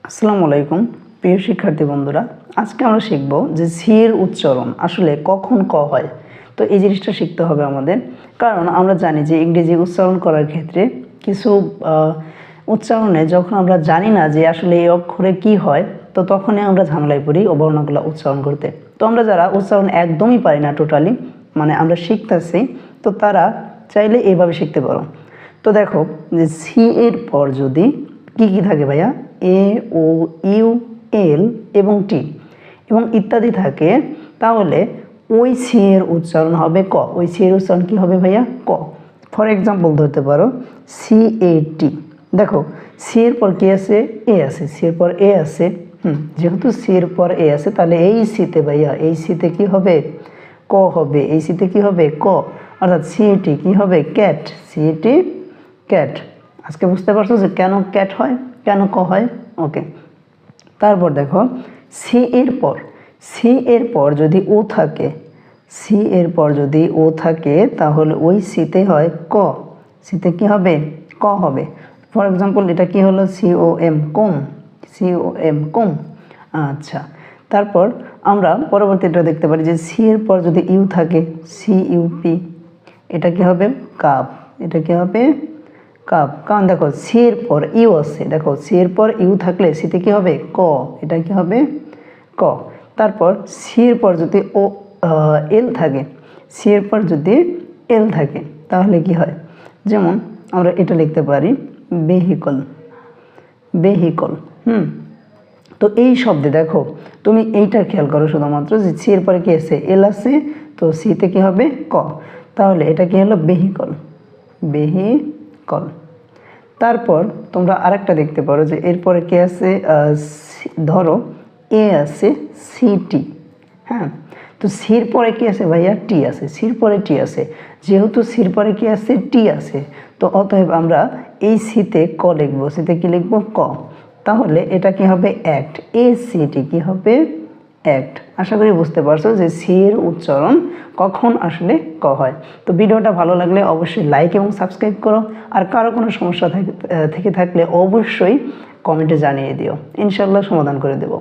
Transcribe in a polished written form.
আসসালামু আলাইকুম প্রিয় শিক্ষার্থী বন্ধুরা, আজকে আমরা শিখব যে সি এর উচ্চারণ আসলে কখন ক হয়। তো এই জিনিসটা শিখতে হবে আমাদের, কারণ আমরা জানি যে ইংরেজি উচ্চারণ করার ক্ষেত্রে কিছু উচ্চারণে যখন আমরা জানি না যে আসলে এই অক্ষরে কি হয়, তো তখনই আমরা ঝামেলায় পড়ি ও বর্ণগুলো উচ্চারণ করতে। তো আমরা যারা উচ্চারণ একদমই পারি না, টোটালি মানে আমরা শিখতেছি, তো তারা চাইলে এইভাবে শিখতে পারো। তো দেখো যে সি এর পর যদি কি কি থাকে ভাইয়া, এ ও ইউ এল এবং টি এবং ইত্যাদি থাকে, তাহলে ওই সি এর উচ্চারণ হবে ক। ওই সি এর উচ্চারণ কি হবে ভাইয়া? ক। ফর এক্সাম্পল ধরতে পারো সি এ টি। দেখো সি এর পর কি আছে? এ আছে। সি এর পর এ আছে। যেহেতু সি এর পর এ আছে, তাহলে এই সিতে ভাইয়া, এই সিতে কি হবে? ক হবে। এই সিতে কি হবে? ক। অর্থাৎ সিএটি কি হবে? ক্যাট। CAT cat. আজকে বুঝতে পারছো যে কেন ক্যাট হয়, কেন ক হয়? ওকে। তারপর দেখো সি এর পর যদি ও থাকে, সি এর পর যদি ও থাকে, তাহলে ওই সিতে হয় ক। সিতে কি হবে? ক হবে। ফর এক্সাম্পল এটা কি হলো? সিওএম, কম। সিওএম, কম। আচ্ছা, তারপর আমরা পরবর্তীটা দেখতে পারি যে সি এর পর যদি ইউ থাকে, সিইউপি, এটা কি হবে? কাপ। এটা কি হবে? কাপ। কারণ দেখো সি এর পর ইউ আছে, দেখো সি এর পর ইউ থাকলে সিতে কি হবে? ক। এটা কি হবে? ক। তারপর সি এর পর যদি ও এল থাকে, সি এর পর যদি এল থাকে, তাহলে কি হয়? যেমন আমরা এটা লিখতে পারি ভেহিকল। ভেহিকল। তো এই শব্দে দেখো তুমি এইটা খেয়াল করো শুধুমাত্র যে সি এর পরে কি আছে? এল আছে, তো সিতে কি হবে? ক। তাহলে এটা কি হলো? ভেহিকল। ভেহিকল। তারপর তোমরা আরেকটা দেখতে পারো যে এরপরে কি আছে? ধরো এ আছে, সিটি। হ্যাঁ, তো সির পরে কি আছে ভাইয়া? টি আছে। সির পরে টি আছে, যেহেতু সির পরে কি আছে? টি আছে, তো অতএব আমরা এই সিতে ক লিখবো। সিতে কি লিখবো? ক। তাহলে এটা কি হবে? অ্যাক্ট। এ সিটি কি হবে? অ্যাক্ট। আশা করি বুঝতে পারছো যে সি এর উচ্চারণ কখন আসলে ক হয়। তো ভিডিওটা ভালো লাগলে অবশ্যই লাইক এবং সাবস্ক্রাইব করো, আর কারো কোনো সমস্যা থেকে থাকলে অবশ্যই কমেন্টে জানিয়ে দিও, ইনশাল্লাহ সমাধান করে দেবো।